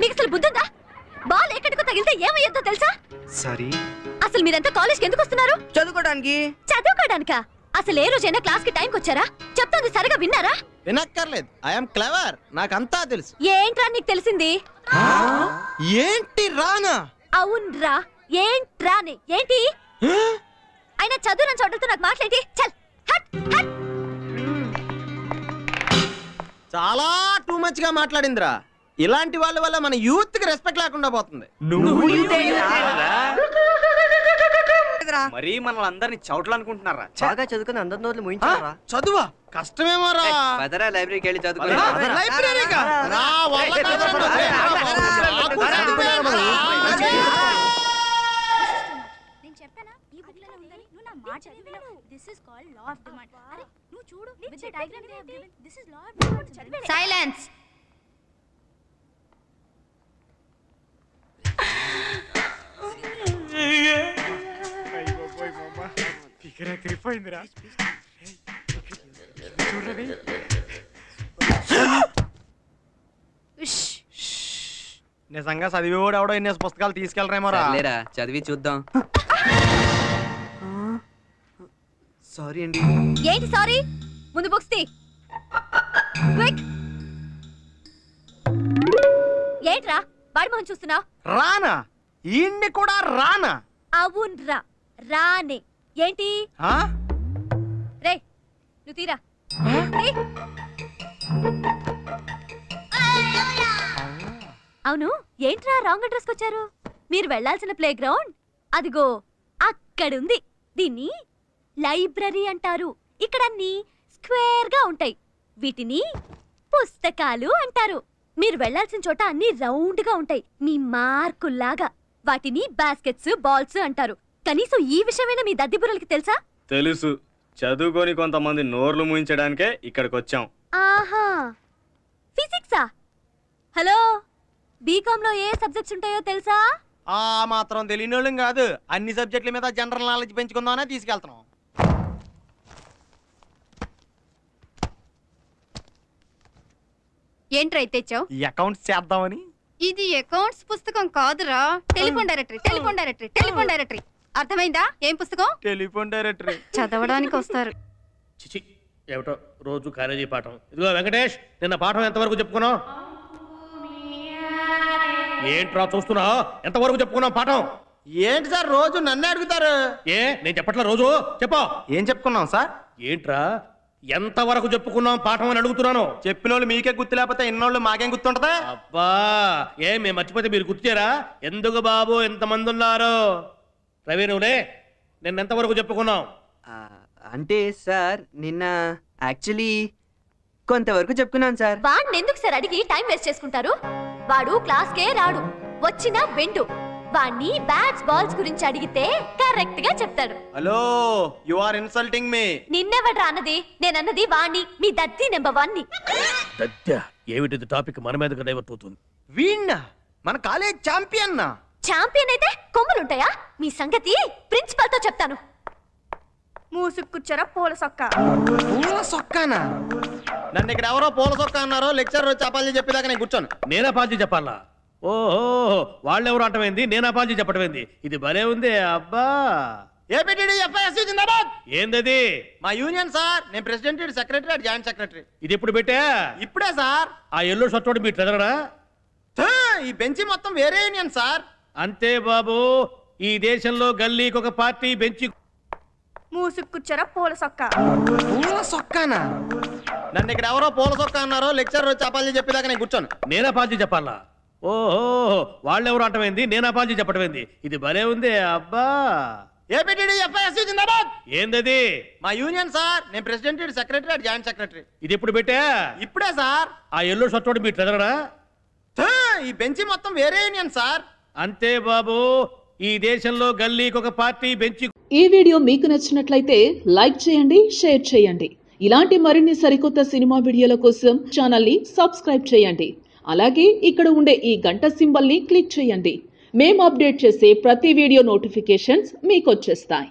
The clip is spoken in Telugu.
మీకు అసలు బుద్ధుందా? బాల్ ఎక్కడికో తగిలితే ఏమయ్యేదో తెలుసా? సారీ. అసలు మీరంతా కాలేజ్కి ఎందుకు వస్తున్నారు? చదువుకోవడానికి. చదువుకోవడానికా? అసలు ఏ రోజైనా క్లాస్ కి టైంకి వచ్చారా? చెప్తుంది సరిగా విన్నారా? వినక్కర్లేదు. ఐఎమ్ క్లవర్, నాకంతా తెలుసు. ఏంట్రా నీకు తెలిసింది? ఏంటి రానా? అవునరా, ఏంట్రాని? ఏంటి అయినా చదువుని చోటలతో నాకు మాట్లాడి చల్ హట్ హట్. చాలా టూ మచ్ గా మాట్లాడిందిరా. ఇలాంటి వాళ్ళ వల్ల మన యూత్ కి రెస్పెక్ట్ లేకుండా పోతుంది. మరి మనల్ని అందరినీ చౌట్లు అనుకుంటున్నారా? బాగా చదువుకుని అందరి నోట్లు ముయించారా? చదువా కష్టమేమోరా. పదరా లైబ్రరీకి వెళ్ళి చదువుకో. లైబ్రరీకా? నా వల్ల కాదండి. నేను చెప్పానా ఈ బుక్ లో ఉందని? నువ్వు నా మాట చదివావు. This is called law of demand. అరే నువ్వు చూడు, with the diagram they have given. This is law of demand. చదివే. సైలెన్స్. నిజంగా చదివేవాడు ఎవడో ఇన్ని పుస్తకాలు తీసుకెళ్ళరేమోరా. లేరా చదివి చూద్దాం. సారీ అండి. ఏంటి సారీ? ముందు బుక్స్ తీ. క్విక్. ఏంట్రా వాడి మొహం చూస్తున్నావు? రానా? ఈయన్ని కూడా రానా? అవునరా, రానే. ఏంటి రే నువ్వు తీరా. అవును, ఏంట్రా రాంగ్ అడ్రస్ వచ్చారు? మీరు వెళ్లాల్సిన ప్లే గ్రౌండ్ అదిగో అక్కడుంది. దీన్ని లైబ్రరీ అంటారు. ఇక్కడ అన్ని స్క్వేర్ గా ఉంటాయి. వీటిని పుస్తకాలు అంటారు. మీరు వెళ్లాల్సిన చోట అన్ని రౌండ్ గా ఉంటాయి, మీ మార్కుల్లాగా. వాటిని బాస్కెట్స్, బాల్స్ అంటారు. కనీసం ఈ విషయమైనా మీ దద్దిబుర్రలకి తెలుసా? తెలుసు. చదువుకొని కొంతమంది నోర్లు ముయించడానికే ఇక్కడికి వచ్చాం. ఆహా, ఫిజిక్సా? హలో, బీకామ్ లో ఏ సబ్జెక్ట్స్ ఉంటాయో తెలుసా? ఆ మాత్రం తెలియని వాళ్ళం కాదు. అన్ని సబ్జెక్టుల మీద జనరల్ నాలెడ్జ్ పెంచుకుందామనే తీసుకెళ్తున్నాం. ఏంట్రా తెచ్చావు? అకౌంట్స్ చేద్దామని. ఇది అకౌంట్స్ పుస్తకం కాదురా, telephone directory. Telephone directory, telephone directory. అర్థమైందా? ఏం పుస్తకం? Telephone directory. చదవడానికి వస్తారు. చిచి ఏమిటో రోజు కాలేజీ పాఠం. ఇదిగో వెంకటేష్, నిన్న పాఠం ఎంతవరకు చెప్పుకున్నావు? ఏంట్రా చూస్తున్నావు? ఎంతవరకు చెప్పుకున్నావు పాఠం? ఏంటి సార్ రోజు నన్నే అడుగుతారు? నేను చెప్పట్లా, రోజు చెప్పా. ఏం చెప్పుకున్నాం సార్? ఏంట్రా ఎంతవరకు చెప్పుకున్నాం పాఠం అని అడుగుతున్నాను. చెప్పిన వాళ్ళు మీకే గుర్తు లేకపోతే ఇన్నోళ్ళు మాకేం గుర్తుంటదా? అబ్బా, మేము మర్చిపోతే మీరు గుర్తుచేరా? ఎందుకు బాబు ఎంతమంది ఉన్నారు? రవి నువ్వులే, నిన్న ఎంతవరకు చెప్పుకున్నాం? అంటే సార్ నిన్న యాక్చువల్లీ కొంతవరకు చెప్పుకున్నాను సార్. వాడిని ఎందుకు సార్ అడిగి టైం వేస్ట్ చేసుకుంటారు? వాడు క్లాస్ కే రాడు, వచ్చినా బెండు. వాణ్ణి బ్యాట్స్ బాల్స్ గురించి అడిగితే కరెక్ట్ గా చెప్తాడు. Hello, you are insulting me. నిన్నెవడ్రా అన్నది? నేనన్నది వాణ్ణి, మీ దద్ది నెంబర్ 1 ని. దద్దా ఏమిటి టాపిక్? మన మీదకి డైవర్ట్ అవుతుంది. వీణ్ణ మన కాలేజ్ ఛాంపియన్. ఛాంపియన్ అయితే కొమ్ములుంటాయా? మీ సంగతి ప్రిన్సిపల్ తో చెప్తాను. మూసుకుచ్చరా పూల సొక్క. పూల సొక్కానా? నన్ను ఇక్కడ ఎవరో పూల సొక్క అన్నారో లెక్చర్ వచ్చి అపాలజీ చెప్పేదాకా నేను కూర్చోను. నేను అపాలజీ చెప్పాలా? ఓహో, వాళ్ళెవరు అంటమైంది, నేను అపాలజీ చెప్పటమైంది. ఇది భలే ఉంది. అబ్బా, ఏందది? మా యూనియన్ సార్. నేను ప్రెసిడెంట్, సెక్రటరీ, జాయింట్ సెక్రటరీ. ఇది ఎప్పుడు పెట్టా? ఇప్పుడే సార్. ఆ ఎల్లో షర్ట్ మీ ట్రెజరరా? ఈ బెంచి మొత్తం వేరే యూనియన్ సార్. అంతే బాబు, ఈ దేశంలో గల్లీకి ఒక పార్టీ బెంచి. మూసుకుచ్చరా పూల సొక్క. పూల సొక్కానా? నన్ను ఇక్కడ ఎవరో పూల సొక్క అన్నారో లెక్చర్ వచ్చి అపాలజీ చెప్పేదాకా నేను కూర్చోను. నేను అపాలజీ చెప్పాలా? ఓహో, వాళ్ళెవరు అంటమైంది, నేను అపాలజీ చెప్పటమైంది. ఇది భలే ఉంది. అబ్బా, ఏందది? మా యూనియన్ సార్. నేను ప్రెసిడెంట్, సెక్రటరీ, జాయింట్ సెక్రటరీ. ఇది ఎప్పుడు పెట్టా? ఇప్పుడే సార్. ఆ ఎల్లో షర్ట్ మీ ట్రెజరరా? ఈ బెంచి మొత్తం వేరే యూనియన్ సార్. అంతే బాబు, ఈ దేశంలో గల్లీకి ఒక పార్టీ బెంచి. ఈ వీడియో మీకు నచ్చినట్లయితే లైక్ చేయండి, షేర్ చేయండి. ఇలాంటి మరిన్ని సరికొత్త సినిమా వీడియోల కోసం ఛానల్ ని సబ్స్క్రైబ్ చేయండి. అలాగే ఇక్కడ ఉండే ఈ గంట సింబల్ ని క్లిక్ చేయండి. మేము అప్డేట్ చేసే ప్రతి వీడియో నోటిఫికేషన్స్ మీకు వచ్చేస్తాయి.